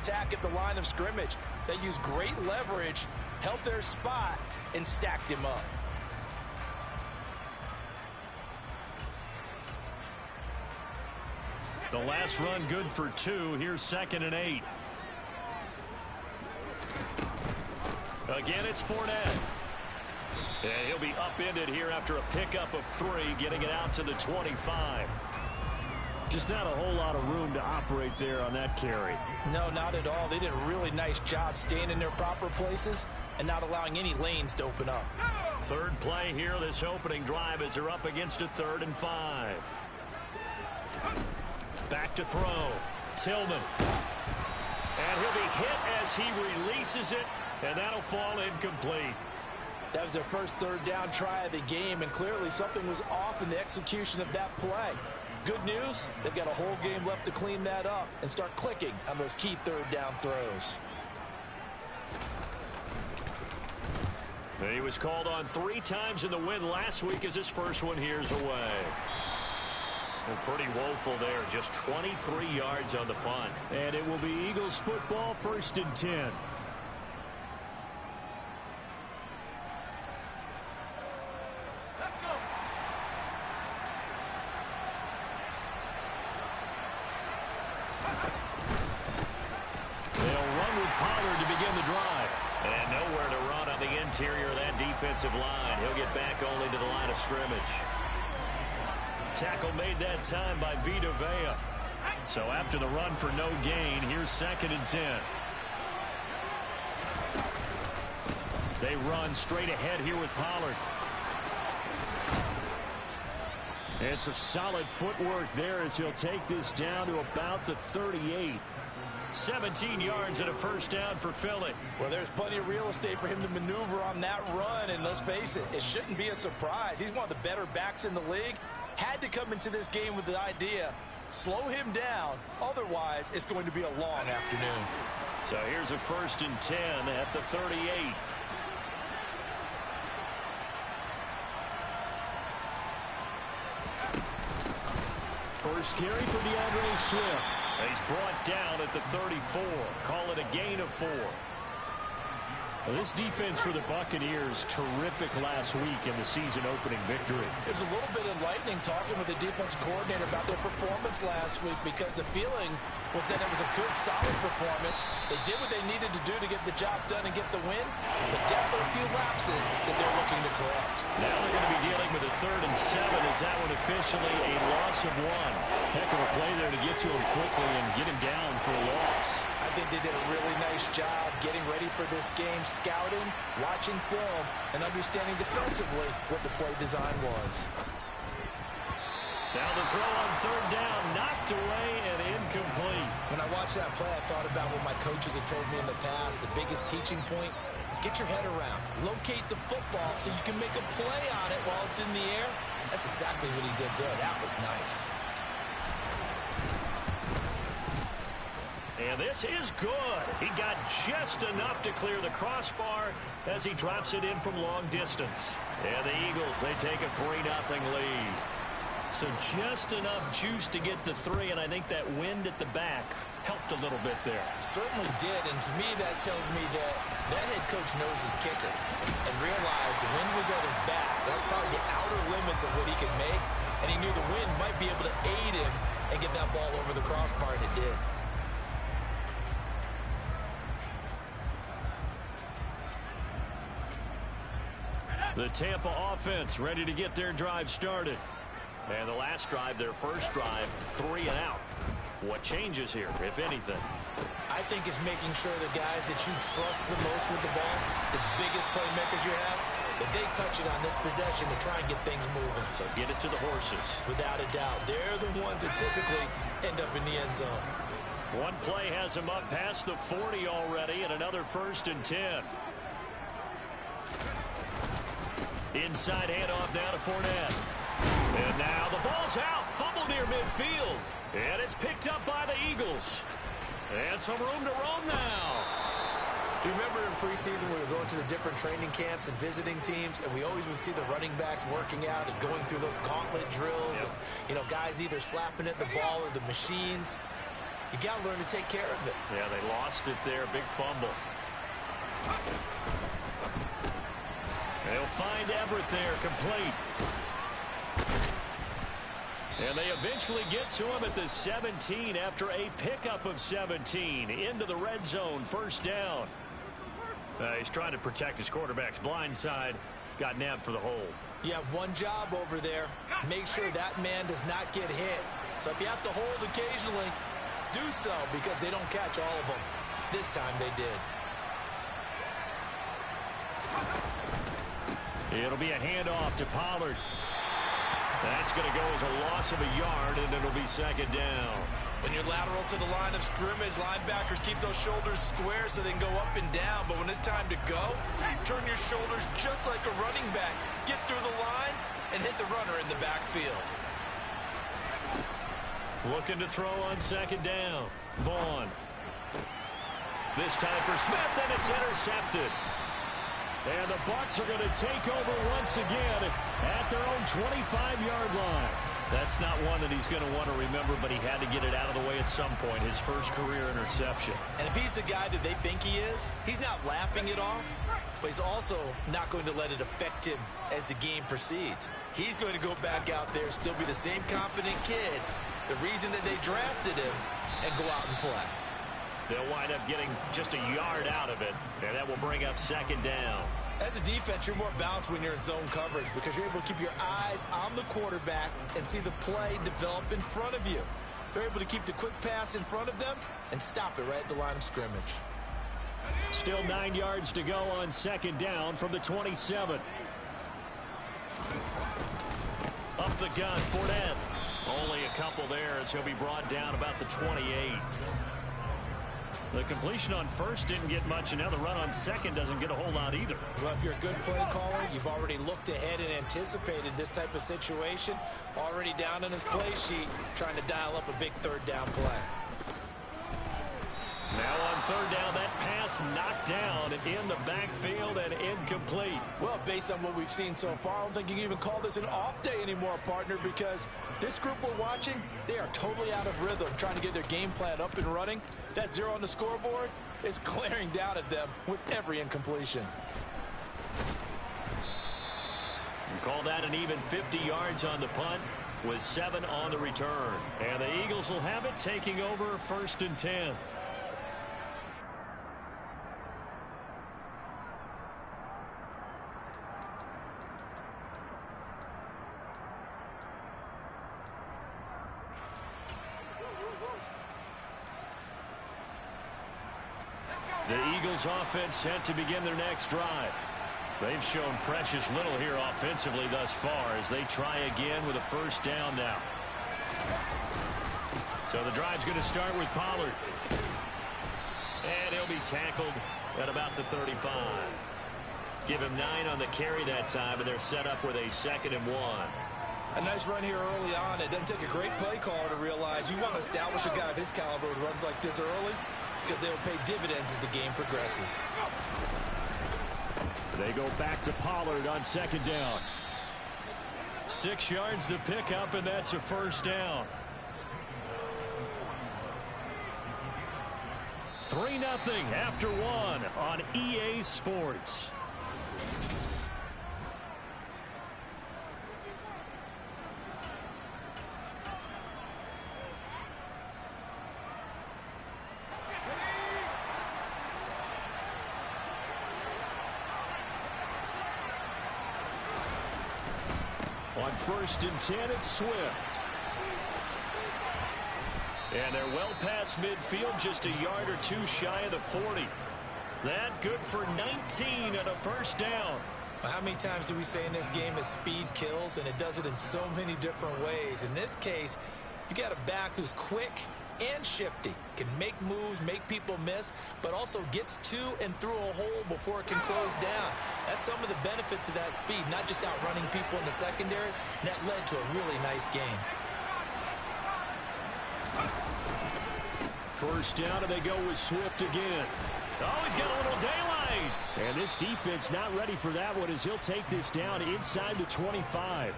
attack at the line of scrimmage. They used great leverage, held their spot, and stacked him up. The last run good for 2. Here's 2nd and 8. Again, it's Fournette. And he'll be upended here after a pickup of 3, getting it out to the 25. Just not a whole lot of room to operate there on that carry. No, not at all. They did a really nice job staying in their proper places and not allowing any lanes to open up. Third play here, this opening drive, as they're up against a 3rd and 5. Back to throw. Tillman. And he'll be hit as he releases it, and that'll fall incomplete. That was their first 3rd down try of the game, and clearly something was off in the execution of that play. Good news, they've got a whole game left to clean that up and start clicking on those key 3rd down throws. He was called on 3 times in the win last week as his first one here's away. Well, pretty woeful there, just 23 yards on the punt. And it will be Eagles football, 1st and 10. They'll run with Pollard to begin the drive. And nowhere to run on the interior of that defensive line. He'll get back only to the line of scrimmage. Tackle made that time by Vita Vea. So after the run for no gain, here's 2nd and 10. They run straight ahead here with Pollard. And some solid footwork there as he'll take this down to about the 38. 17 yards and a first down for Philly. Well, there's plenty of real estate for him to maneuver on that run, and let's face it, it shouldn't be a surprise. He's one of the better backs in the league. Had to come into this game with the idea, slow him down, otherwise it's going to be a long afternoon. So here's a 1st and 10 at the 38. First carry for DeAndre Swift. He's brought down at the 34. Call it a gain of 4. Well, this defense for the Buccaneers, terrific last week in the season opening victory. It was a little bit enlightening talking with the defense coordinator about their performance last week, because the feeling was that it was a good, solid performance. They did what they needed to do to get the job done and get the win, but definitely a few lapses that they're looking to correct. Now they're going to be dealing with a 3rd and 7. Is that one officially a loss of 1? Heck of a play there to get to him quickly and get him down for a loss. I think they did a really nice job getting ready for this game, scouting, watching film, and understanding defensively what the play design was. Now the throw on 3rd down, knocked away and incomplete. When I watched that play, I thought about what my coaches had told me in the past. The biggest teaching point, get your head around. Locate the football so you can make a play on it while it's in the air. That's exactly what he did there. That was nice. And this is good. He got just enough to clear the crossbar as he drops it in from long distance. And the Eagles, they take a 3-0 lead. So just enough juice to get the 3, and I think that wind at the back helped a little bit there. Certainly did, and to me that tells me that that head coach knows his kicker and realized the wind was at his back. That's probably the outer limits of what he could make, and he knew the wind might be able to aid him and get that ball over the crossbar, and it did. The Tampa offense ready to get their drive started. And the last drive, their first drive, 3 and out. What changes here, if anything? I think it's making sure the guys that you trust the most with the ball, the biggest playmakers you have, that they touch it on this possession to try and get things moving. So get it to the horses. Without a doubt. They're the ones that typically end up in the end zone. One play has them up past the 40 already, and another 1st and 10. Inside handoff down to Fournette. And now the ball's out. Fumble near midfield. And it's picked up by the Eagles. And some room to roam now. Do you remember in preseason we were going to the different training camps and visiting teams, and we always would see the running backs working out and going through those gauntlet drills, and, you know, guys either slapping at the ball or the machines. You got to learn to take care of it. Yeah, they lost it there. Big fumble. They'll find Everett there, complete. And they eventually get to him at the 17 after a pickup of 17 into the red zone, first down. He's trying to protect his quarterback's blind side. Got nabbed for the hold. You have one job over there. Make sure that man does not get hit. So if you have to hold occasionally, do so, because they don't catch all of them. This time they did. It'll be a handoff to Pollard. That's going to go as a loss of a yard, and it'll be second down. When you're lateral to the line of scrimmage, linebackers keep those shoulders square so they can go up and down. But when it's time to go, turn your shoulders just like a running back. Get through the line and hit the runner in the backfield. Looking to throw on second down. Vaughn. This time for Smith, and it's intercepted. And the Bucs are going to take over once again at their own 25-yard line. That's not one that he's going to want to remember, but he had to get it out of the way at some point, his first career interception. And if he's the guy that they think he is, he's not laughing it off, but he's also not going to let it affect him as the game proceeds. He's going to go back out there, still be the same confident kid, the reason that they drafted him, and go out and play. They'll wind up getting just a yard out of it, and that will bring up second down. As a defense, you're more balanced when you're in zone coverage because you're able to keep your eyes on the quarterback and see the play develop in front of you. They're able to keep the quick pass in front of them and stop it right at the line of scrimmage. Still 9 yards to go on second down from the 27. Up the gun, Fournette. Only a couple there as he'll be brought down about the 28. The completion on first didn't get much, and now the run on second doesn't get a whole lot either. Well, if you're a good play caller, you've already looked ahead and anticipated this type of situation. Already down on his play sheet, trying to dial up a big third down play. Now on third down, that pass knocked down in the backfield and incomplete. Well, based on what we've seen so far, I don't think you can even call this an off day anymore, partner, because this group we're watching, they are totally out of rhythm, trying to get their game plan up and running. That 0 on the scoreboard is glaring down at them with every incompletion. And call that an even 50 yards on the punt with 7 on the return. And the Eagles will have it, taking over first and 10. The Eagles offense set to begin their next drive. They've shown precious little here offensively thus far as they try again with a first down now. So the drive's going to start with Pollard. And he'll be tackled at about the 35. Give him 9 on the carry that time, and they're set up with a 2nd and 1. A nice run here early on. It doesn't take a great play caller to realize you want to establish a guy of his caliber who runs like this early, because they will pay dividends as the game progresses. They go back to Pollard on second down. 6 yards the pickup, and that's a first down. 3-0 after 1 on EA Sports. On 1st and 10, it's Swift. And they're well past midfield, just a yard or two shy of the 40. That good for 19 and a first down. Well, how many times do we say in this game that speed kills, and it does it in so many different ways? In this case, you got a back who's quick and shifty, can make moves, make people miss, but also gets to and through a hole before it can close down. That's some of the benefits of that speed, not just outrunning people in the secondary, and that led to a really nice game. First down, and they go with Swift again. Oh, he's got a little daylight. And this defense not ready for that one as he'll take this down inside the 25.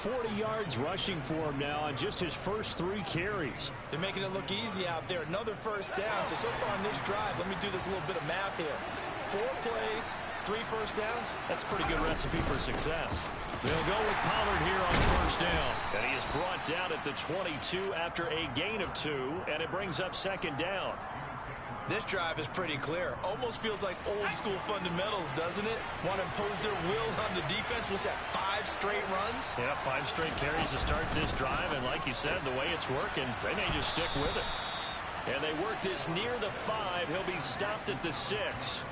40 yards rushing for him now on just his first 3 carries. They're making it look easy out there. Another first down. So far on this drive, let me do this little bit of math here. 4 plays, 3 first downs. That's a pretty good recipe for success. They'll go with Pollard here on first down. And he is brought down at the 22 after a gain of 2, and it brings up second down. This drive is pretty clear. Almost feels like old school fundamentals, doesn't it? Want to impose their will on the defense. Was that 5 straight runs? Yeah, 5 straight carries to start this drive. And like you said, the way it's working, they may just stick with it. And they work this near the 5. He'll be stopped at the 6.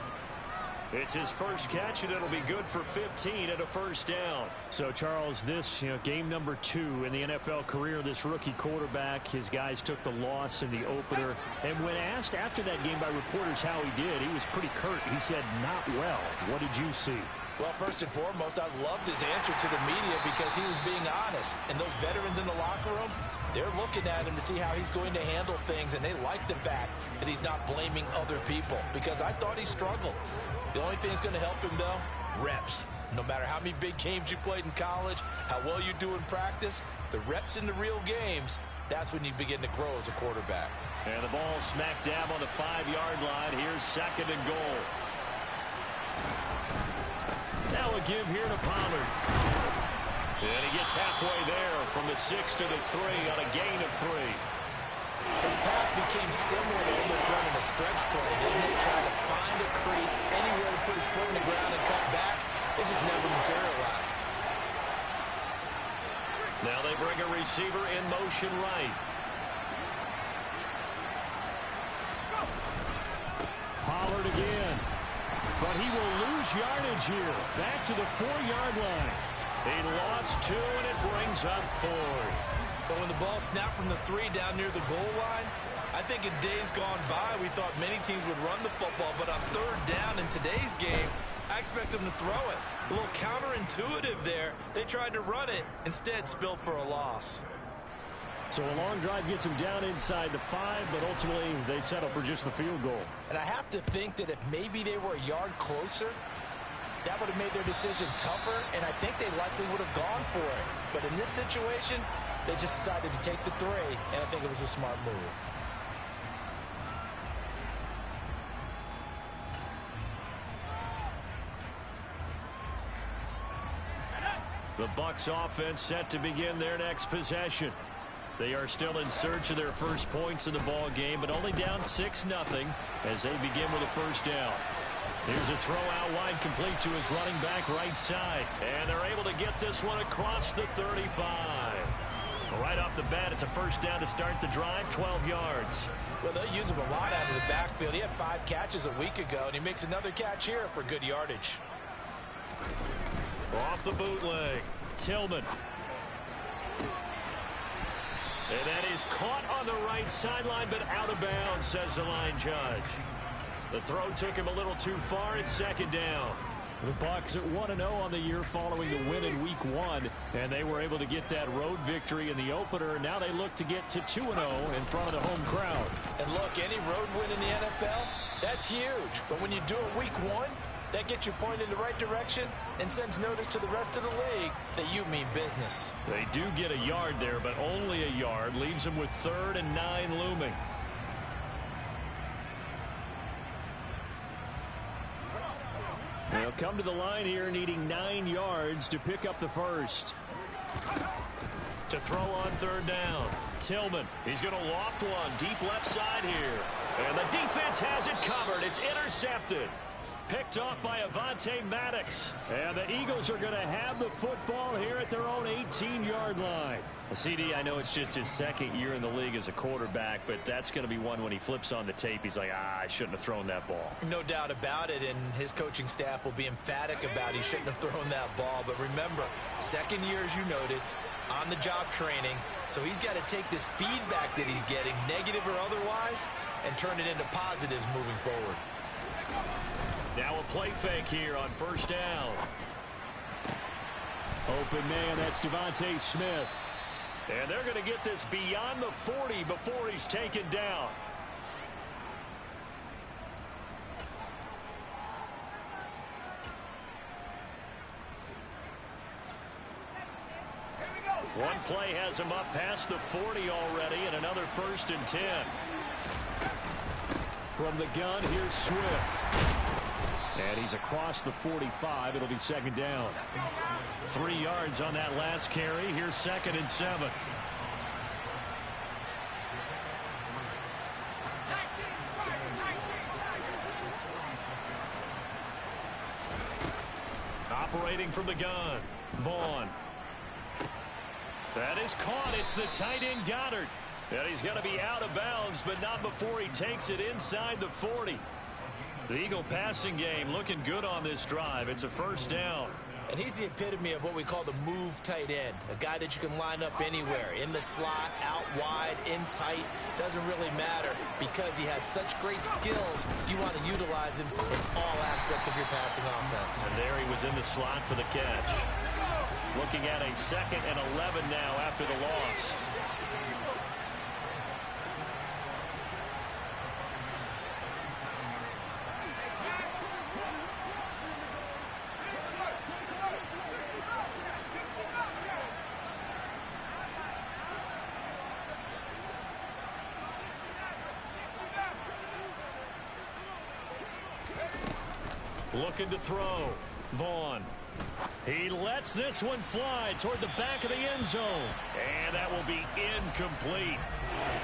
It's his first catch, and it'll be good for 15 at a first down. So, Charles, this game number 2 in the NFL career, this rookie quarterback, his guys took the loss in the opener. And when asked after that game by reporters how he did, he was pretty curt. He said, not well. What did you see? Well, first and foremost, I loved his answer to the media because he was being honest. And those veterans in the locker room, they're looking at him to see how he's going to handle things, and they like the fact that he's not blaming other people because I thought he struggled. The only thing that's going to help him, though, reps. No matter how many big games you played in college, how well you do in practice, the reps in the real games, that's when you begin to grow as a quarterback. And the ball smack dab on the 5-yard line. Here's second and goal. Now a give here to Pollard. And he gets halfway there from the 6 to the 3 on a gain of 3. His path became similar to almost running a stretch play, didn't it? Trying to find a crease, anywhere to put his foot in the ground and cut back. It just never materialized. Now they bring a receiver in motion right. Pollard again. But he will lose yardage here. Back to the 4-yard line. He lost 2, and it brings up 4th. But when the ball snapped from the 3 down near the goal line, I think in days gone by, we thought many teams would run the football. But on 3rd down in today's game, I expect them to throw it. A little counterintuitive there. They tried to run it, instead spilled for a loss. So a long drive gets them down inside the 5, but ultimately they settle for just the field goal. And I have to think that if maybe they were a yard closer, that would have made their decision tougher, and I think they likely would have gone for it. But in this situation, they just decided to take the 3, and I think it was a smart move. The Bucs offense set to begin their next possession. They are still in search of their first points in the ball game, but only down 6-0 as they begin with a first down. Here's a throw out wide, complete to his running back right side. And they're able to get this one across the 35. Right off the bat, it's a first down to start the drive, 12 yards. Well, they'll use him a lot out of the backfield. He had 5 catches a week ago, and he makes another catch here for good yardage. Off the bootleg, Tillman. And that is caught on the right sideline, but out of bounds, says the line judge. The throw took him a little too far. It's second down. The Bucs at 1-0 on the year following the win in Week 1, and they were able to get that road victory in the opener. Now they look to get to 2-0 in front of the home crowd. And look, any road win in the NFL, that's huge. But when you do it Week 1, that gets you pointed in the right direction and sends notice to the rest of the league that you mean business. They do get a yard there, but only a yard. Leaves them with 3rd and 9 looming. They'll come to the line here needing 9 yards to pick up the first. To throw on 3rd down. Tillman, he's going to loft one deep left side here. And the defense has it covered. It's intercepted. Picked off by Avonte Maddox. And the Eagles are going to have the football here at their own 18-yard line. CD, I know it's just his 2nd year in the league as a quarterback, but that's going to be one when he flips on the tape. He's like, I shouldn't have thrown that ball. No doubt about it, and his coaching staff will be emphatic about he shouldn't have thrown that ball. But remember, 2nd year, as you noted, on-the-job training. So he's got to take this feedback that he's getting, negative or otherwise, and turn it into positives moving forward. Now a play fake here on 1st down. Open man, that's Devontae Smith. And they're going to get this beyond the 40 before he's taken down. One play has him up past the 40 already, and another 1st and 10. From the gun, here's Swift. And he's across the 45. It'll be 2nd down. 3 yards on that last carry. Here's 2nd and 7. Operating from the gun, Vaughn. That is caught. It's the tight end Goddard. And he's going to be out of bounds, but not before he takes it inside the 40. The Eagle passing game looking good on this drive. It's a 1st down. And he's the epitome of what we call the move tight end. A guy that you can line up anywhere. In the slot, out wide, in tight. Doesn't really matter because he has such great skills. You want to utilize him in all aspects of your passing offense. And there he was in the slot for the catch. Looking at a 2nd and 11 now after the loss. Looking to throw. Vaughn. He lets this one fly toward the back of the end zone. And that will be incomplete.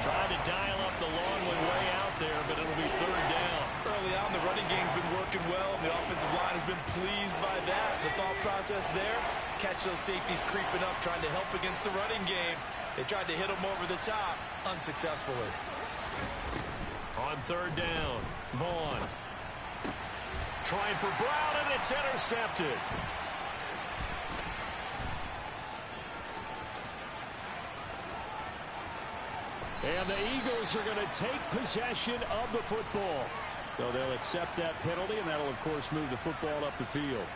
Trying to dial up the long way out there, but it'll be 3rd down. Early on, the running game's been working well, and the offensive line has been pleased by that. The thought process there, catch those safeties creeping up, trying to help against the running game. They tried to hit them over the top, unsuccessfully. On 3rd down, Vaughn. Trying for Brown, and it's intercepted. And the Eagles are going to take possession of the football. So they'll accept that penalty, and that'll, of course, move the football up the field.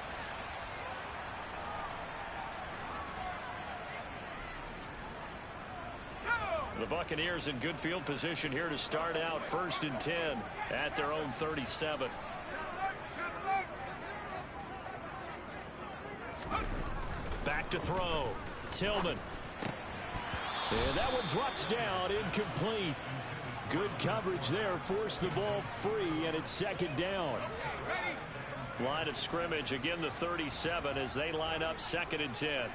The Buccaneers in good field position here to start out 1st and 10 at their own 37. Back to throw. Tillman. And that one drops down, incomplete. Good coverage there, forced the ball free, and it's 2nd down. Line of scrimmage, again the 37 as they line up 2nd and 10.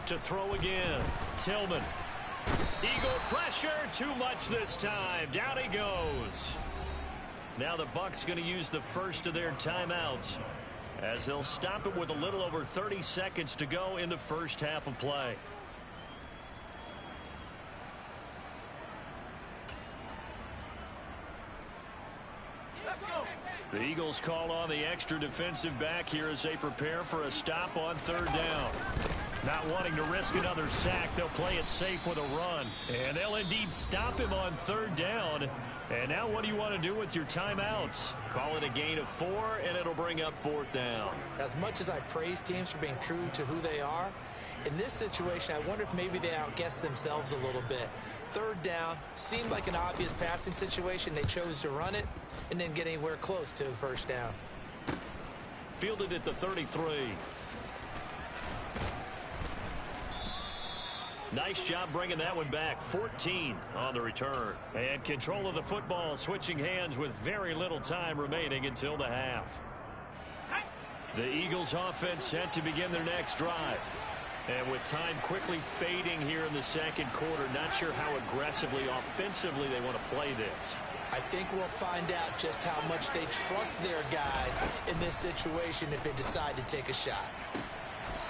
To throw again, Tillman. Eagle pressure, too much this time. Down he goes. Now the Bucs going to use the first of their timeouts as they'll stop it with a little over 30 seconds to go in the first half of play. The Eagles call on the extra defensive back here as they prepare for a stop on 3rd down. Not wanting to risk another sack, they'll play it safe with a run. And they'll indeed stop him on 3rd down. And now what do you want to do with your timeouts? Call it a gain of 4, and it'll bring up 4th down. As much as I praise teams for being true to who they are, in this situation, I wonder if maybe they outguessed themselves a little bit. 3rd down seemed like an obvious passing situation. They chose to run it and didn't get anywhere close to the 1st down. Fielded at the 33. Nice job bringing that one back. 14 on the return. And control of the football, switching hands with very little time remaining until the half. The Eagles offense set to begin their next drive. And with time quickly fading here in the 2nd quarter, not sure how aggressively, offensively they want to play this. I think we'll find out just how much they trust their guys in this situation if they decide to take a shot.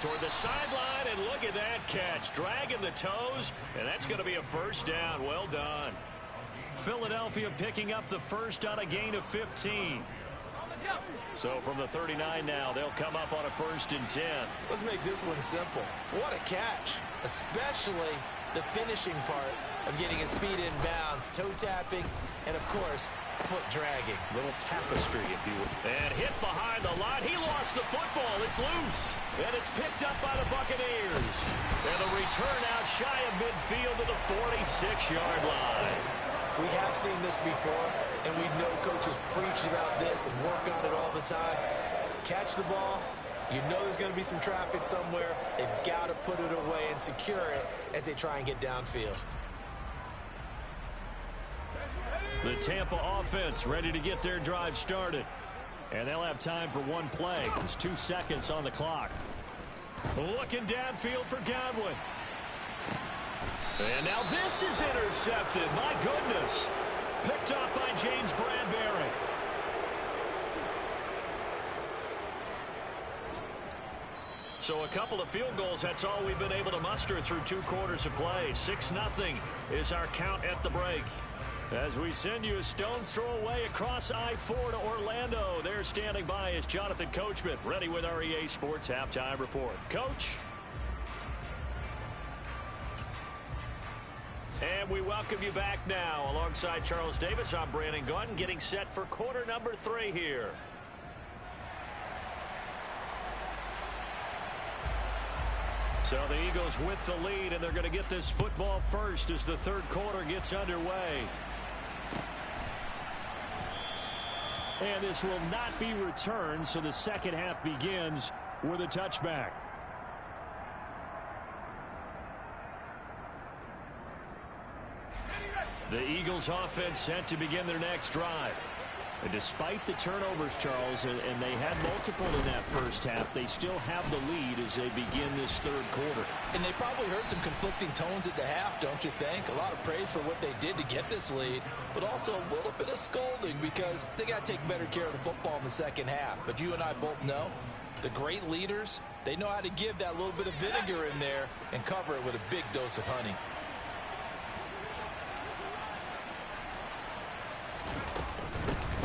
Toward the sideline, and look at that catch. Dragging the toes, and that's going to be a 1st down. Well done. Philadelphia picking up the first on a gain of 15. So from the 39 now, they'll come up on a 1st and 10. Let's make this one simple. What a catch, especially the finishing part of getting his feet in bounds, toe tapping, and of course, foot dragging. Little tapestry, if you would. And hit behind the line. He lost the football. It's loose. And it's picked up by the Buccaneers. And the return out shy of midfield to the 46-yard line. We have seen this before, and we know coaches preach about this and work on it all the time. Catch the ball, You know there's going to be some traffic somewhere. They've got to put it away and secure it as they try and get downfield. The Tampa offense ready to get their drive started. And they'll have time for one play. There's 2 seconds on the clock. Looking downfield for Godwin. And now this is intercepted. My goodness. Picked up by James Bradbury. So a couple of field goals, that's all we've been able to muster through 2 quarters of play. 6-0 is our count at the break. As we send you a stone's throw away across I-4 to Orlando. There standing by is Jonathan Coachman, ready with our EA Sports Halftime Report. Coach. And we welcome you back now. Alongside Charles Davis, I'm Brandon Gaudin, getting set for quarter number 3 here. So the Eagles with the lead, and they're going to get this football first as the third quarter gets underway. And this will not be returned, so the second half begins with a touchback. The Eagles offense set to begin their next drive. And despite the turnovers, Charles, and they had multiple in that first half, they still have the lead as they begin this third quarter. And they probably heard some conflicting tones at the half, don't you think? A lot of praise for what they did to get this lead, but also a little bit of scolding because they got to take better care of the football in the second half. But you and I both know the great leaders, they know how to give that little bit of vinegar in there and cover it with a big dose of honey.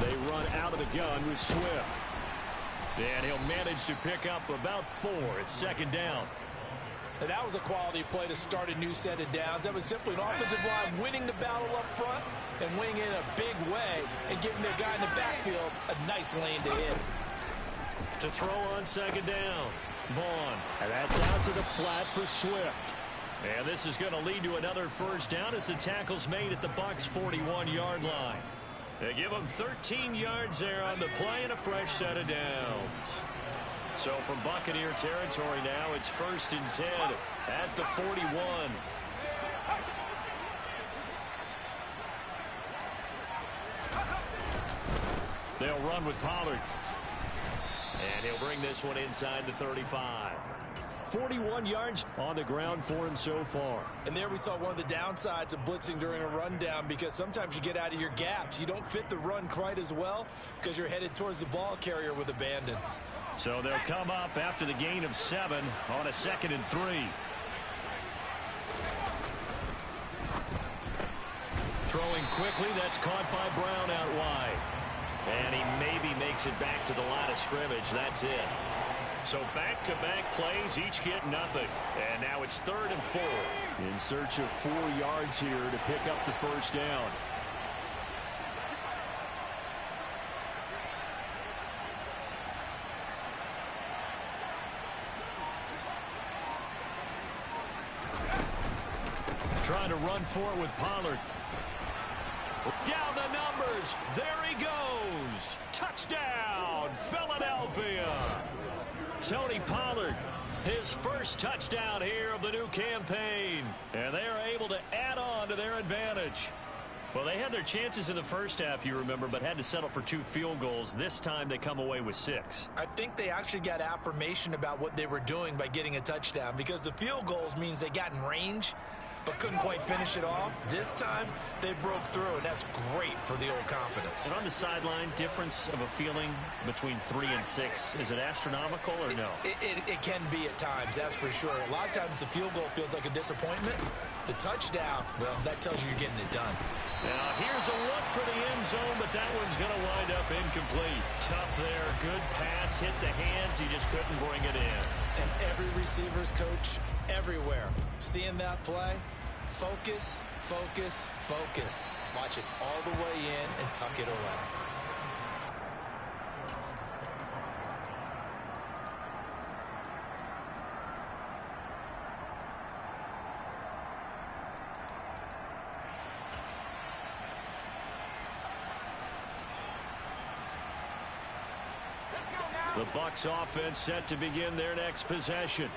They run out of the gun with Swift. And he'll manage to pick up about 4. It's second down. And that was a quality play to start a new set of downs. That was simply an offensive line winning the battle up front and winning in a big way and giving their guy in the backfield a nice lane to hit. To throw on second down, Vaughn. And that's out to the flat for Swift. And this is going to lead to another first down as the tackle's made at the Bucs' 41-yard line. They give them 13 yards there on the play and a fresh set of downs. So from Buccaneer territory now, it's 1st and 10 at the 41. They'll run with Pollard. And he'll bring this one inside the 35. 41 yards on the ground for him so far. And there we saw one of the downsides of blitzing during a rundown, because sometimes you get out of your gaps. You don't fit the run quite as well because you're headed towards the ball carrier with abandon. So they'll come up after the gain of 7 on a 2nd and 3. Throwing quickly, that's caught by Brown out wide. And he maybe makes it back to the line of scrimmage. That's it. So back-to-back plays, each get nothing. And now it's 3rd and 4. In search of 4 yards here to pick up the first down. Trying to run for it with Pollard. Down the numbers. There he goes. Touchdown, Philadelphia. Tony Pollard, his first touchdown here of the new campaign. And they are able to add on to their advantage. Well, they had their chances in the first half, you remember, but had to settle for 2 field goals. This time they come away with 6. I think they actually got affirmation about what they were doing by getting a touchdown, because the field goals means they got in range but couldn't quite finish it off. This time, they broke through, and that's great for the old confidence. And on the sideline, difference of a feeling between 3 and 6, is it astronomical or no? It can be at times, that's for sure. A lot of times the field goal feels like a disappointment. The touchdown, well, that tells you you're getting it done. Now, here's a look for the end zone, but that one's going to wind up incomplete. Tough there. Good pass, hit the hands. He just couldn't bring it in. And every receiver's coach everywhere, seeing that play, focus, focus, focus. Watch it all the way in and tuck it away. Let's go now. The Bucs offense set to begin their next possession.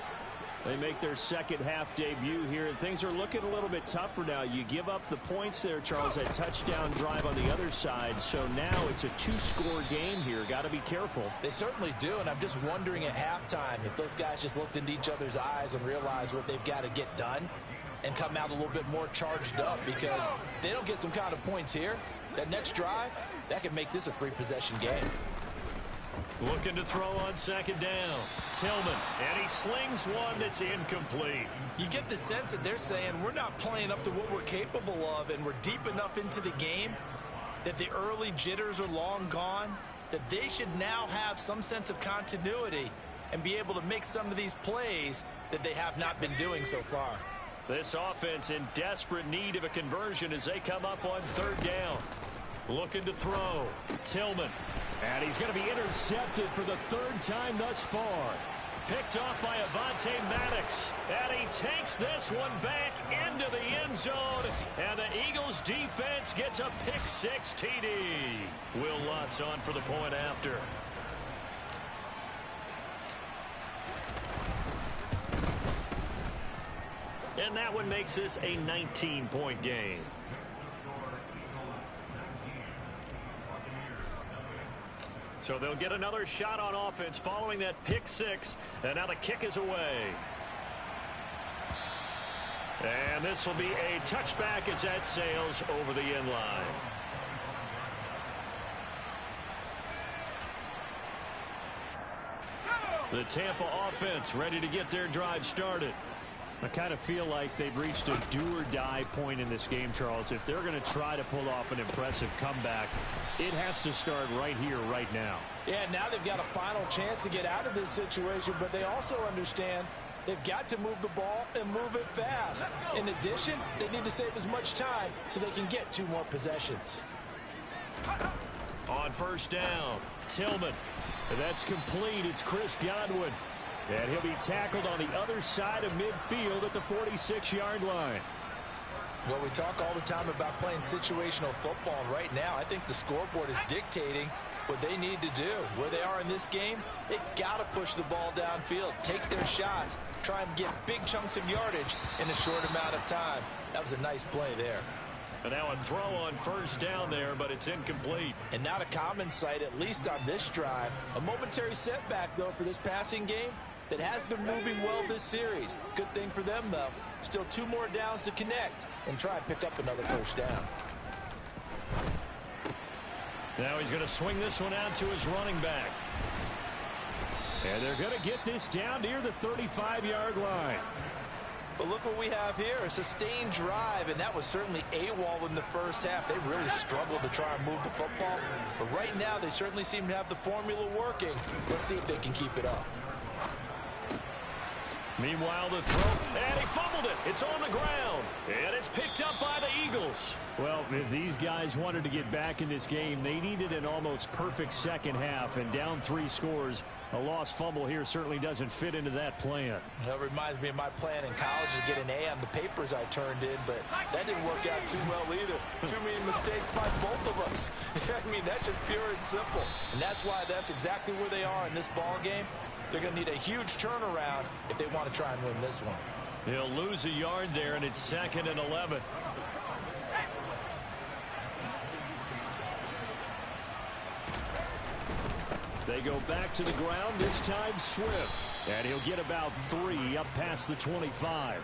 They make their second half debut here, and things are looking a little bit tougher now. You give up the points there, Charles, that touchdown drive on the other side. So now it's a two-score game here. Got to be careful. They certainly do, and I'm just wondering at halftime if those guys just looked into each other's eyes and realized what they've got to get done and come out a little bit more charged up, because if they don't get some kind of points here, that next drive, that could make this a three-possession game. Looking to throw on second down. Tillman, and he slings one that's incomplete. You get the sense that they're saying we're not playing up to what we're capable of, and we're deep enough into the game that the early jitters are long gone, that they should now have some sense of continuity and be able to make some of these plays that they have not been doing so far. This offense in desperate need of a conversion as they come up on third down. Looking to throw. Tillman. And he's going to be intercepted for the third time thus far. Picked off by Avonte Maddox. And he takes this one back into the end zone. And the Eagles defense gets a pick-6 TD. Will Lutz on for the point after. And that one makes this a 19-point game. So they'll get another shot on offense following that pick-6. And now the kick is away. And this will be a touchback as that sails over the end line. The Tampa offense ready to get their drive started. I kind of feel like they've reached a do-or-die point in this game, Charles. If they're going to try to pull off an impressive comeback, it has to start right here, right now. Yeah, now they've got a final chance to get out of this situation, but they also understand they've got to move the ball and move it fast. In addition, they need to save as much time so they can get 2 more possessions. On first down, Tillman. That's complete. It's Chris Godwin. And he'll be tackled on the other side of midfield at the 46-yard line. Well, we talk all the time about playing situational football. And right now, I think the scoreboard is dictating what they need to do. Where they are in this game, they've got to push the ball downfield, take their shots, try and get big chunks of yardage in a short amount of time. That was a nice play there. And now a throw on first down there, but it's incomplete. And not a common sight, at least on this drive. A momentary setback, though, for this passing game that has been moving well this series. Good thing for them, though. Still 2 more downs to connect and try and pick up another first down. Now he's going to swing this one out to his running back. And they're going to get this down near the 35-yard line. But look what we have here, a sustained drive, and that was certainly AWOL in the first half. They really struggled to try and move the football. But right now, they certainly seem to have the formula working. Let's see if they can keep it up. Meanwhile, the throw, and he fumbled it. It's on the ground, and it's picked up by the Eagles. Well, if these guys wanted to get back in this game, they needed an almost perfect second half, and down 3 scores. A lost fumble here certainly doesn't fit into that plan. That reminds me of my plan in college to get an A on the papers I turned in, but that didn't work out too well either. Too many mistakes by both of us. I mean, that's just pure and simple. And that's why that's exactly where they are in this ball game. They're going to need a huge turnaround if they want to try and win this one. He'll lose a yard there, and it's 2nd and 11. They go back to the ground, this time Swift. And he'll get about 3 up past the 25.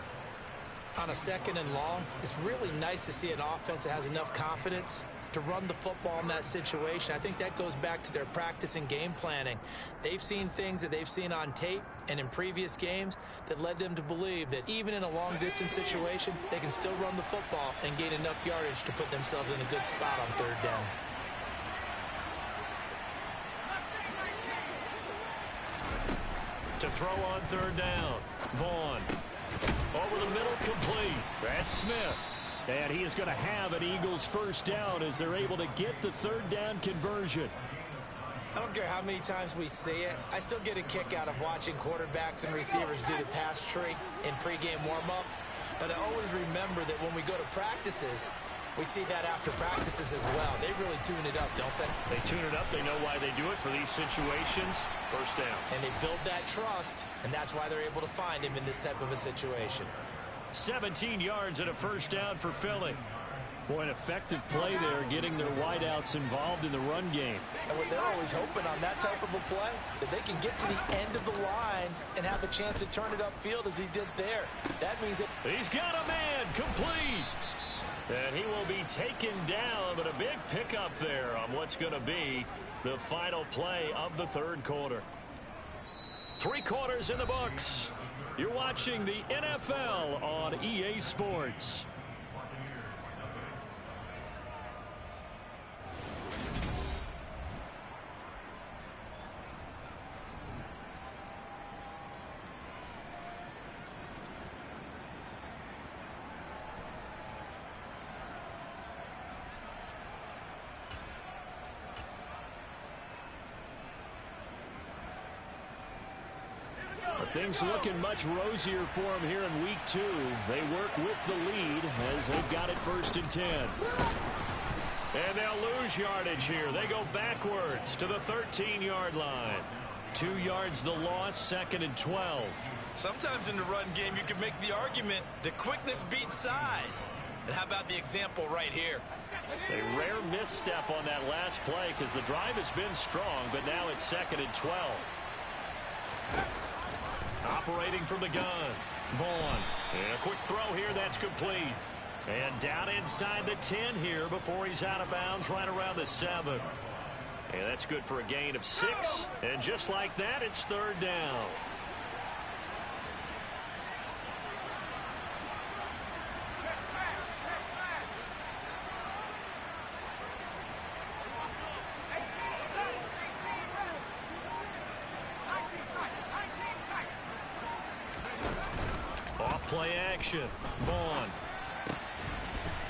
On a 2nd and long, it's really nice to see an offense that has enough confidence to run the football in that situation. I think that goes back to their practice and game planning. They've seen things that they've seen on tape and in previous games that led them to believe that even in a long-distance situation, they can still run the football and gain enough yardage to put themselves in a good spot on 3rd down. To throw on 3rd down, Vaughn. Over the middle, complete. That's Smith. And he is going to have an Eagles first down as they're able to get the 3rd down conversion. I don't care how many times we see it. I still get a kick out of watching quarterbacks and receivers do the pass tree in pregame warm-up. But I always remember that when we go to practices, We see that after practices as well. They really tune it up, don't they? They tune it up. They know why they do it for these situations. First down. And they build that trust, and that's why they're able to find him in this type of a situation. 17 yards and a first down for Philly. Boy, an effective play there, getting their wideouts involved in the run game. And what they're always hoping on that type of a play, that they can get to the end of the line and have a chance to turn it upfield as he did there. That means that he's got a man complete. And he will be taken down, but a big pickup there on what's going to be the final play of the third quarter. 3 quarters in the books. You're watching the NFL on EA Sports. Things looking much rosier for them here in week 2. They work with the lead as they've got it 1st and 10. And they'll lose yardage here. They go backwards to the 13-yard line. 2 yards the loss, 2nd and 12. Sometimes in the run game you can make the argument that quickness beats size. And how about the example right here? A rare misstep on that last play because the drive has been strong, but now it's 2nd and 12. Operating from the gun, Vaughn. And a quick throw here, that's complete. And down inside the 10 here before he's out of bounds right around the 7. And that's good for a gain of 6. And just like that, it's 3rd down. Play action. Vaughn.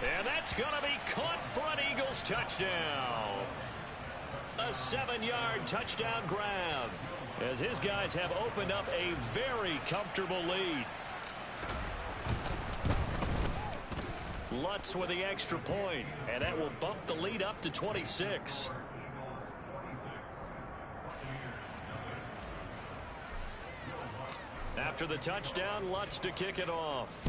And that's going to be caught for an Eagles touchdown. A 7-yard touchdown grab as his guys have opened up a very comfortable lead. Lutz with the extra point, and that will bump the lead up to 26. After the touchdown, Lutz to kick it off.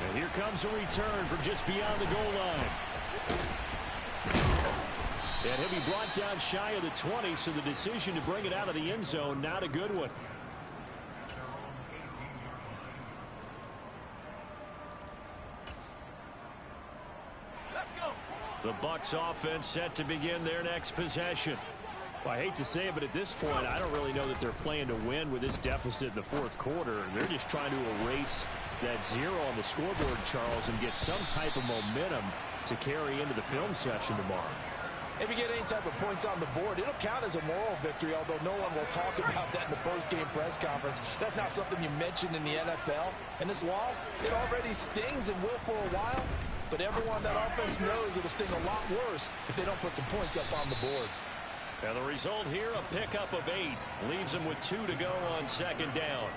And here comes a return from just beyond the goal line. And he'll be brought down shy of the 20, so the decision to bring it out of the end zone, not a good one. The Bucs offense set to begin their next possession. Well, I hate to say it, but at this point, I don't really know that they're playing to win with this deficit in the 4th quarter. They're just trying to erase that 0 on the scoreboard, Charles, and get some type of momentum to carry into the film session tomorrow. if you get any type of points on the board, it'll count as a moral victory, although no one will talk about that in the post-game press conference. That's not something you mention in the NFL. And this loss, it already stings and will for a while, but everyone on that offense knows it'll sting a lot worse if they don't put some points up on the board. And the result here, a pickup of 8. Leaves them with 2 to go on second down.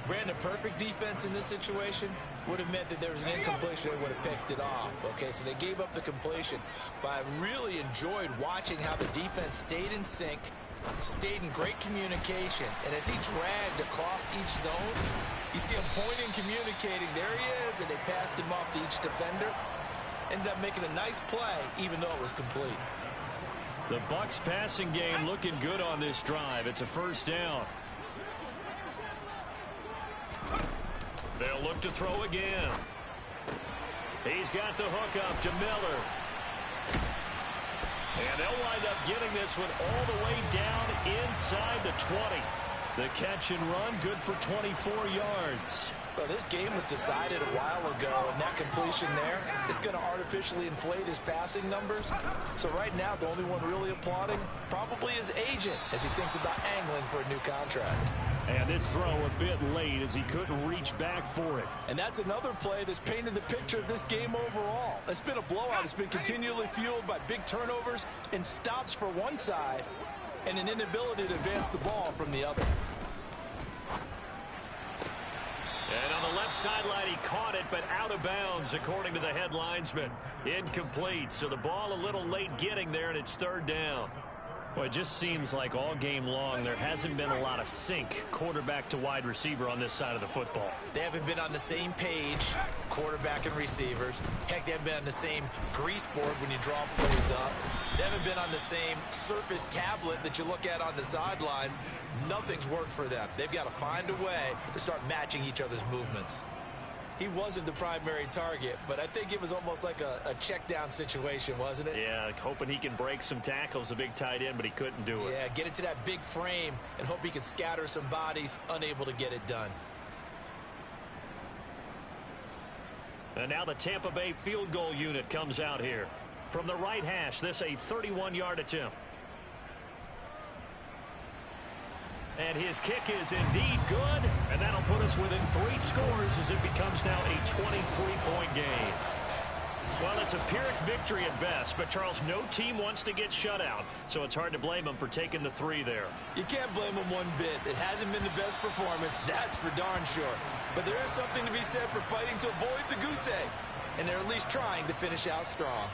Brandon, perfect defense in this situation would have meant that there was an incompletion. They would have picked it off. Okay, so they gave up the completion. But I really enjoyed watching how the defense stayed in sync, stayed in great communication. And as he dragged across each zone, you see him pointing, communicating. There he is, and they passed him off to each defender. Ended up making a nice play, even though it was complete. The Bucs passing game looking good on this drive. It's a first down. They'll look to throw again. He's got the hook up to Miller. And they'll wind up getting this one all the way down inside the 20. The catch and run, good for 24 yards. Well, this game was decided a while ago, and that completion there is going to artificially inflate his passing numbers. So right now, the only one really applauding probably his agent as he thinks about angling for a new contract. And this throw a bit late as he couldn't reach back for it. And that's another play that's painted the picture of this game overall. It's been a blowout. It's been continually fueled by big turnovers and stops for one side and an inability to advance the ball from the other. And on the left sideline, he caught it, but out of bounds, according to the head linesman. Incomplete, so the ball a little late getting there, and it's third down. Well, it just seems like all game long there hasn't been a lot of sync quarterback to wide receiver on this side of the football. They haven't been on the same page, quarterback and receivers. Heck, they haven't been on the same grease board when you draw plays up. They haven't been on the same surface tablet that you look at on the sidelines. Nothing's worked for them. They've got to find a way to start matching each other's movements. He wasn't the primary target, but I think it was almost like a check down situation, wasn't it? Yeah, hoping he can break some tackles, a big tight end, but he couldn't do it. Yeah, get it to that big frame and hope he can scatter some bodies, unable to get it done. And now the Tampa Bay field goal unit comes out here. From the right hash, this a 31-yard attempt. And his kick is indeed good, and that'll put us within 3 scores as it becomes now a 23-point game. Well, it's a Pyrrhic victory at best, but, Charles, no team wants to get shut out, so it's hard to blame them for taking the 3 there. You can't blame them one bit. It hasn't been the best performance, that's for darn sure. But there is something to be said for fighting to avoid the goose egg, and they're at least trying to finish out strong.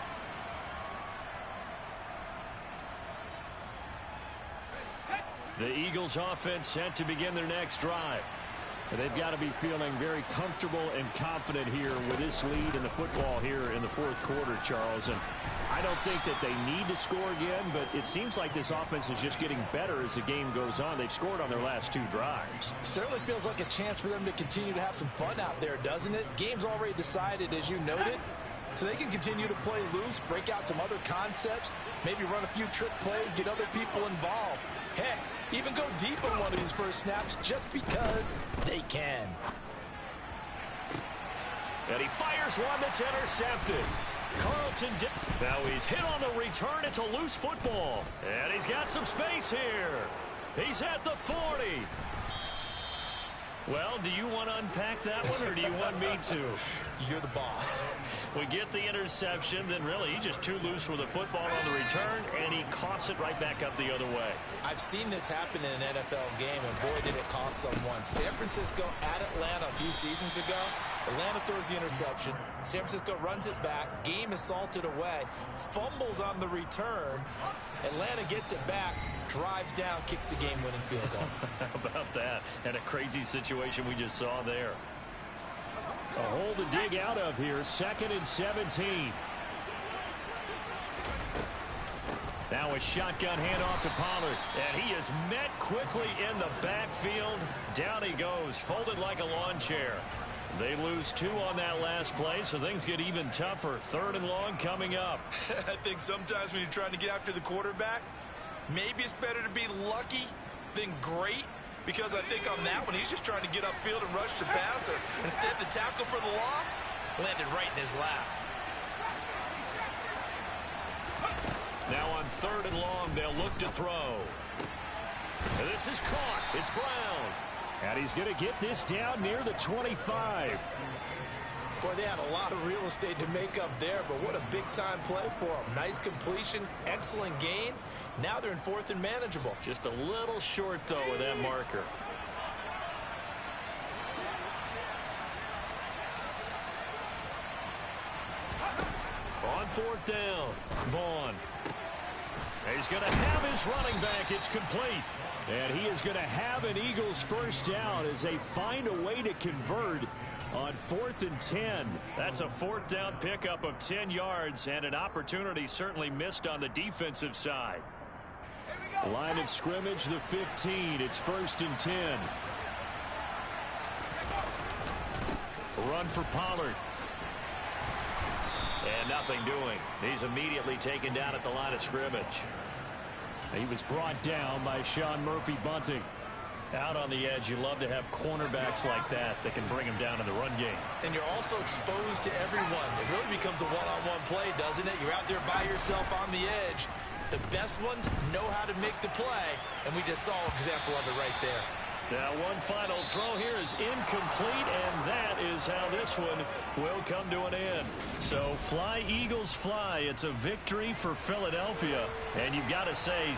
The Eagles offense set to begin their next drive. They've got to be feeling very comfortable and confident here with this lead in the football here in the fourth quarter, Charles. And I don't think that they need to score again, but it seems like this offense is just getting better as the game goes on. They've scored on their last 2 drives. Certainly feels like a chance for them to continue to have some fun out there, doesn't it? Game's already decided, as you noted. So they can continue to play loose, break out some other concepts, maybe run a few trick plays, get other people involved. Heck, even go deep on one of these first snaps just because they can. And he fires one that's intercepted. Carlton, now he's hit on the return. It's a loose football. And he's got some space here. He's at the 40. Well, do you want to unpack that one, or do you want me to? You're the boss. We get the interception, then really he's just too loose with the football on the return, and he coughs it right back up the other way. I've seen this happen in an NFL game, and boy, did it cost someone. San Francisco at Atlanta a few seasons ago. Atlanta throws the interception. San Francisco runs it back. Game is salted away. Fumbles on the return. Atlanta gets it back. Drives down, kicks the game-winning field goal. How about that? And a crazy situation we just saw there. A hole to dig out of here. 2nd and 17. Now a shotgun handoff to Pollard. And he is met quickly in the backfield. Down he goes, folded like a lawn chair. They lose 2 on that last play, so things get even tougher. 3rd and long coming up. I think sometimes when you're trying to get after the quarterback, maybe it's better to be lucky than great, because I think on that one, he's just trying to get upfield and rush the passer. Instead, the tackle for the loss landed right in his lap. Now on 3rd and long, they'll look to throw. And this is caught. It's Brown. And he's going to get this down near the 25. Boy, they had a lot of real estate to make up there, but what a big-time play for them. Nice completion, excellent gain. Now they're in 4th and manageable. Just a little short, though, with that marker. On 4th down, Vaughn. He's going to have his running back. It's complete. And he is going to have an Eagles first down as they find a way to convert on 4th and 10. That's a 4th down pickup of 10 yards and an opportunity certainly missed on the defensive side. Line of scrimmage, the 15. It's 1st and 10. Run for Pollard. And nothing doing. He's immediately taken down at the line of scrimmage. He was brought down by Sean Murphy-Bunting. Out on the edge, you love to have cornerbacks like that can bring him down in the run game. And you're also exposed to everyone. It really becomes a one-on-one play, doesn't it? You're out there by yourself on the edge. The best ones know how to make the play, and we just saw an example of it right there. Now one final throw here is incomplete, and that is how this one will come to an end. So fly, Eagles, fly. It's a victory for Philadelphia, and you've got to say...